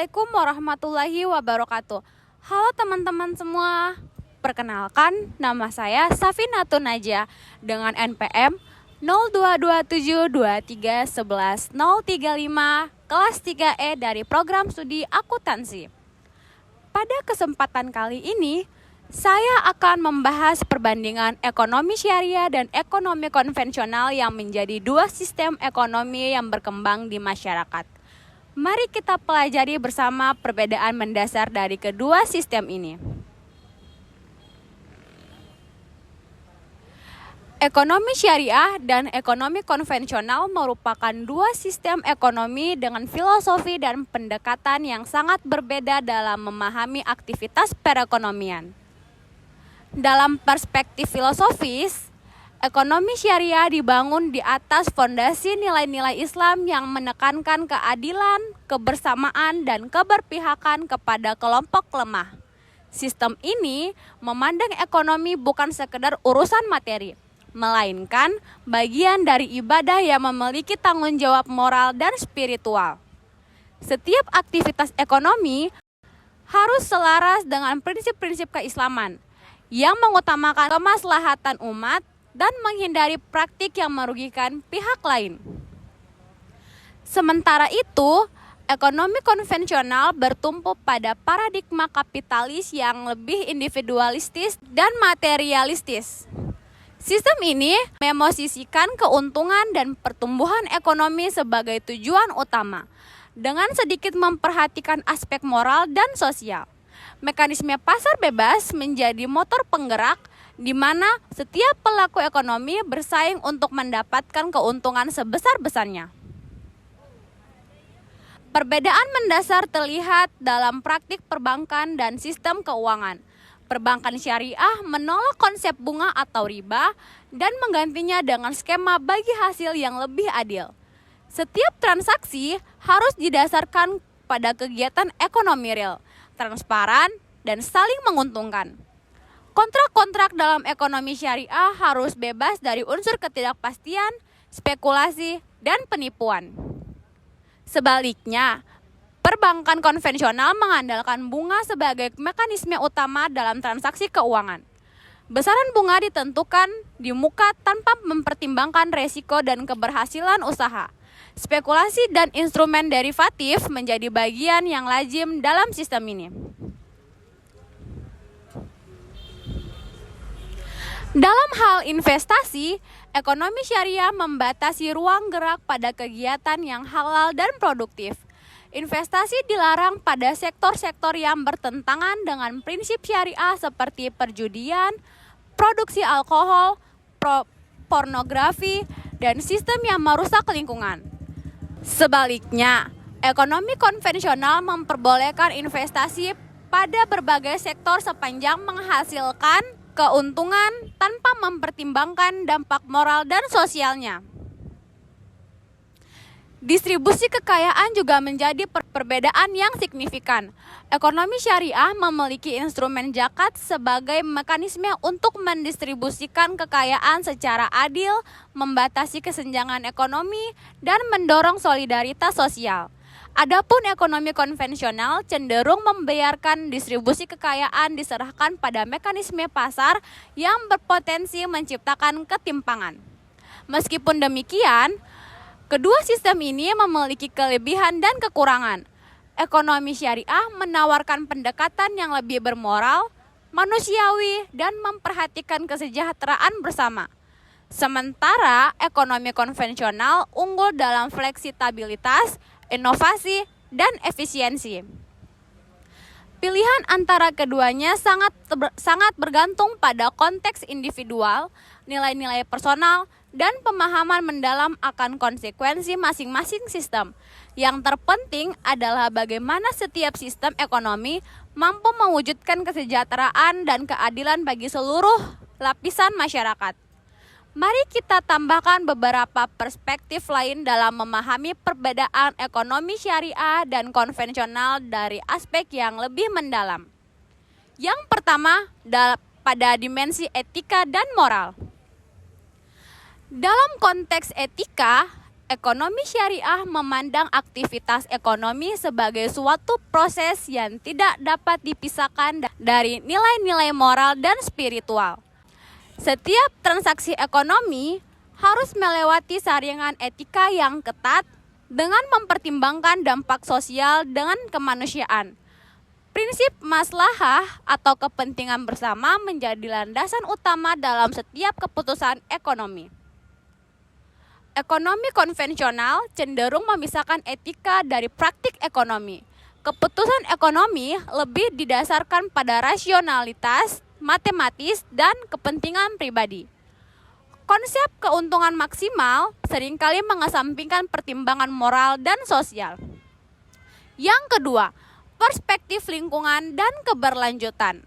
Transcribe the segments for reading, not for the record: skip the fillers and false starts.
Assalamualaikum warahmatullahi wabarakatuh. Halo teman-teman semua. Perkenalkan, nama saya Safinatun Najah dengan NPM 02723111035 kelas 3E dari program studi akuntansi. Pada kesempatan kali ini, saya akan membahas perbandingan ekonomi syariah dan ekonomi konvensional yang menjadi dua sistem ekonomi yang berkembang di masyarakat. Mari kita pelajari bersama perbedaan mendasar dari kedua sistem ini. Ekonomi syariah dan ekonomi konvensional merupakan dua sistem ekonomi dengan filosofi dan pendekatan yang sangat berbeda dalam memahami aktivitas perekonomian. Dalam perspektif filosofis, ekonomi syariah dibangun di atas fondasi nilai-nilai Islam yang menekankan keadilan, kebersamaan, dan keberpihakan kepada kelompok lemah. Sistem ini memandang ekonomi bukan sekedar urusan materi, melainkan bagian dari ibadah yang memiliki tanggung jawab moral dan spiritual. Setiap aktivitas ekonomi harus selaras dengan prinsip-prinsip keislaman yang mengutamakan kemaslahatan umat dan menghindari praktik yang merugikan pihak lain. Sementara itu, ekonomi konvensional bertumpu pada paradigma kapitalis yang lebih individualistis dan materialistis. Sistem ini memosisikan keuntungan dan pertumbuhan ekonomi sebagai tujuan utama, dengan sedikit memperhatikan aspek moral dan sosial. Mekanisme pasar bebas menjadi motor penggerak di mana setiap pelaku ekonomi bersaing untuk mendapatkan keuntungan sebesar-besarnya. Perbedaan mendasar terlihat dalam praktik perbankan dan sistem keuangan. Perbankan syariah menolak konsep bunga atau riba dan menggantinya dengan skema bagi hasil yang lebih adil. Setiap transaksi harus didasarkan pada kegiatan ekonomi real, transparan, dan saling menguntungkan. Kontrak-kontrak dalam ekonomi syariah harus bebas dari unsur ketidakpastian, spekulasi, dan penipuan. Sebaliknya, perbankan konvensional mengandalkan bunga sebagai mekanisme utama dalam transaksi keuangan. Besaran bunga ditentukan di muka tanpa mempertimbangkan resiko dan keberhasilan usaha. Spekulasi dan instrumen derivatif menjadi bagian yang lazim dalam sistem ini. Dalam hal investasi, ekonomi syariah membatasi ruang gerak pada kegiatan yang halal dan produktif. Investasi dilarang pada sektor-sektor yang bertentangan dengan prinsip syariah seperti perjudian, produksi alkohol, pornografi, dan sistem yang merusak lingkungan. Sebaliknya, ekonomi konvensional memperbolehkan investasi pada berbagai sektor sepanjang menghasilkan keuntungan tanpa mempertimbangkan dampak moral dan sosialnya. Distribusi kekayaan juga menjadi perbedaan yang signifikan. Ekonomi syariah memiliki instrumen zakat sebagai mekanisme untuk mendistribusikan kekayaan secara adil, membatasi kesenjangan ekonomi, dan mendorong solidaritas sosial. Adapun ekonomi konvensional cenderung membiarkan distribusi kekayaan diserahkan pada mekanisme pasar yang berpotensi menciptakan ketimpangan. Meskipun demikian, kedua sistem ini memiliki kelebihan dan kekurangan. Ekonomi syariah menawarkan pendekatan yang lebih bermoral, manusiawi, dan memperhatikan kesejahteraan bersama. Sementara ekonomi konvensional unggul dalam fleksibilitas, inovasi, dan efisiensi. Pilihan antara keduanya sangat bergantung pada konteks individual, nilai-nilai personal, dan pemahaman mendalam akan konsekuensi masing-masing sistem. Yang terpenting adalah bagaimana setiap sistem ekonomi mampu mewujudkan kesejahteraan dan keadilan bagi seluruh lapisan masyarakat. Mari kita tambahkan beberapa perspektif lain dalam memahami perbedaan ekonomi syariah dan konvensional dari aspek yang lebih mendalam. Yang pertama, pada dimensi etika dan moral. Dalam konteks etika, Ekonomi syariah memandang aktivitas ekonomi sebagai suatu proses yang tidak dapat dipisahkan dari nilai-nilai moral dan spiritual. Setiap transaksi ekonomi harus melewati saringan etika yang ketat dengan mempertimbangkan dampak sosial dengan kemanusiaan. Prinsip maslahah atau kepentingan bersama menjadi landasan utama dalam setiap keputusan ekonomi. Ekonomi konvensional cenderung memisahkan etika dari praktik ekonomi. Keputusan ekonomi lebih didasarkan pada rasionalitas, matematis, dan kepentingan pribadi. Konsep keuntungan maksimal seringkali mengesampingkan pertimbangan moral dan sosial. Yang kedua, perspektif lingkungan dan keberlanjutan.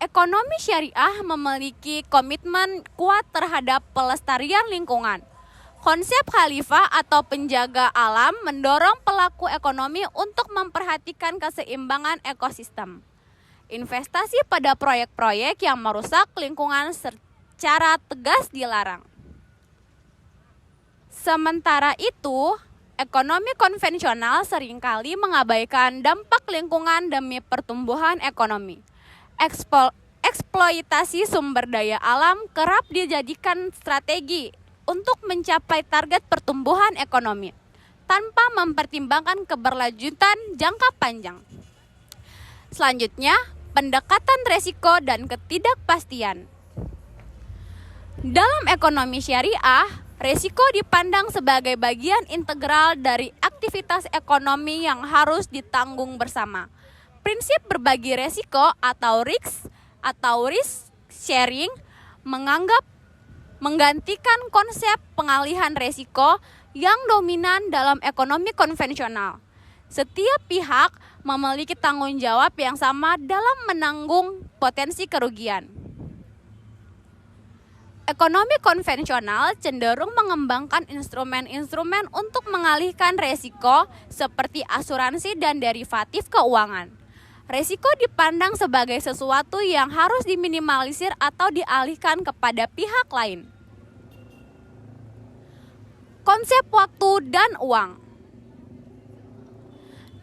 Ekonomi syariah memiliki komitmen kuat terhadap pelestarian lingkungan. Konsep khalifah atau penjaga alam mendorong pelaku ekonomi untuk memperhatikan keseimbangan ekosistem. Investasi pada proyek-proyek yang merusak lingkungan secara tegas dilarang. Sementara itu, ekonomi konvensional seringkali mengabaikan dampak lingkungan demi pertumbuhan ekonomi. Eksploitasi sumber daya alam kerap dijadikan strategi untuk mencapai target pertumbuhan ekonomi tanpa mempertimbangkan keberlanjutan jangka panjang. Selanjutnya, pendekatan resiko dan ketidakpastian. Dalam ekonomi syariah, resiko dipandang sebagai bagian integral dari aktivitas ekonomi yang harus ditanggung bersama. Prinsip berbagi resiko atau risk sharing menggantikan konsep pengalihan resiko yang dominan dalam ekonomi konvensional. Setiap pihak memiliki tanggung jawab yang sama dalam menanggung potensi kerugian. Ekonomi konvensional cenderung mengembangkan instrumen-instrumen untuk mengalihkan resiko seperti asuransi dan derivatif keuangan. Resiko dipandang sebagai sesuatu yang harus diminimalisir atau dialihkan kepada pihak lain. Konsep waktu dan uang.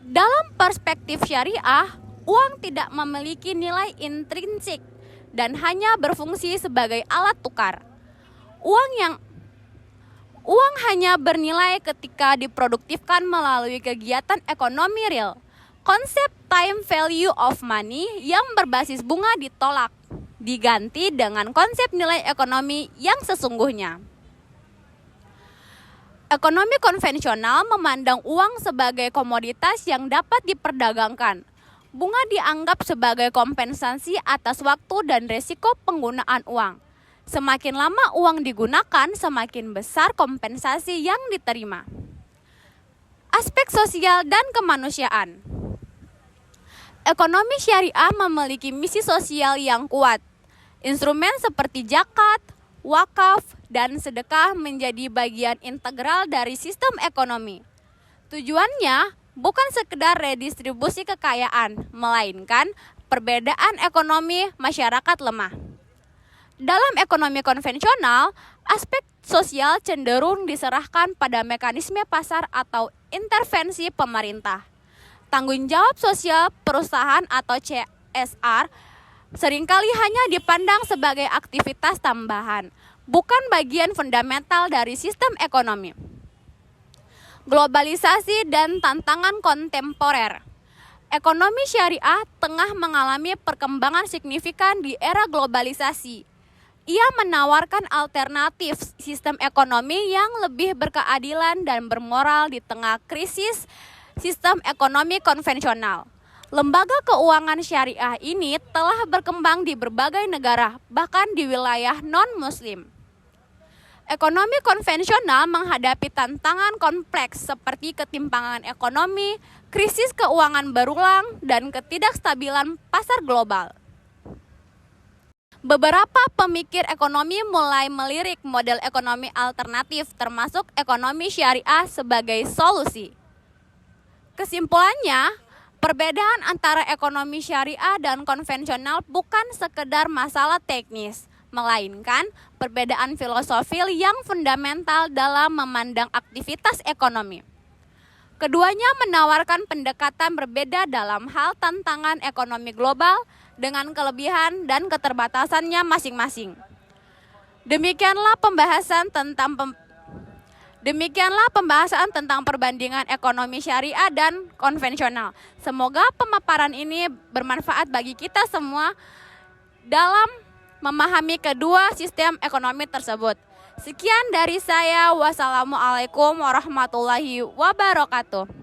Dalam perspektif syariah, uang tidak memiliki nilai intrinsik dan hanya berfungsi sebagai alat tukar. Uang hanya bernilai ketika diproduktifkan melalui kegiatan ekonomi real. Konsep time value of money yang berbasis bunga ditolak, diganti dengan konsep nilai ekonomi yang sesungguhnya. Ekonomi konvensional memandang uang sebagai komoditas yang dapat diperdagangkan. Bunga dianggap sebagai kompensasi atas waktu dan resiko penggunaan uang. Semakin lama uang digunakan, semakin besar kompensasi yang diterima. Aspek sosial dan kemanusiaan. Ekonomi syariah memiliki misi sosial yang kuat. Instrumen seperti zakat, wakaf, dan sedekah menjadi bagian integral dari sistem ekonomi. Tujuannya bukan sekedar redistribusi kekayaan, melainkan perbedaan ekonomi masyarakat lemah. Dalam ekonomi konvensional, aspek sosial cenderung diserahkan pada mekanisme pasar atau intervensi pemerintah. Tanggung jawab sosial perusahaan atau CSR seringkali hanya dipandang sebagai aktivitas tambahan, bukan bagian fundamental dari sistem ekonomi. Globalisasi dan tantangan kontemporer. Ekonomi syariah tengah mengalami perkembangan signifikan di era globalisasi. Ia menawarkan alternatif sistem ekonomi yang lebih berkeadilan dan bermoral di tengah krisis sistem ekonomi konvensional. Lembaga keuangan syariah ini telah berkembang di berbagai negara, bahkan di wilayah non-muslim. Ekonomi konvensional menghadapi tantangan kompleks seperti ketimpangan ekonomi, krisis keuangan berulang, dan ketidakstabilan pasar global. Beberapa pemikir ekonomi mulai melirik model ekonomi alternatif termasuk ekonomi syariah sebagai solusi. Kesimpulannya, perbedaan antara ekonomi syariah dan konvensional bukan sekedar masalah teknis, melainkan perbedaan filosofi yang fundamental dalam memandang aktivitas ekonomi. Keduanya menawarkan pendekatan berbeda dalam hal tantangan ekonomi global dengan kelebihan dan keterbatasannya masing-masing. Demikianlah pembahasan tentang perbandingan ekonomi syariah dan konvensional. Semoga pemaparan ini bermanfaat bagi kita semua dalam memahami kedua sistem ekonomi tersebut. Sekian dari saya. Wassalamualaikum warahmatullahi wabarakatuh.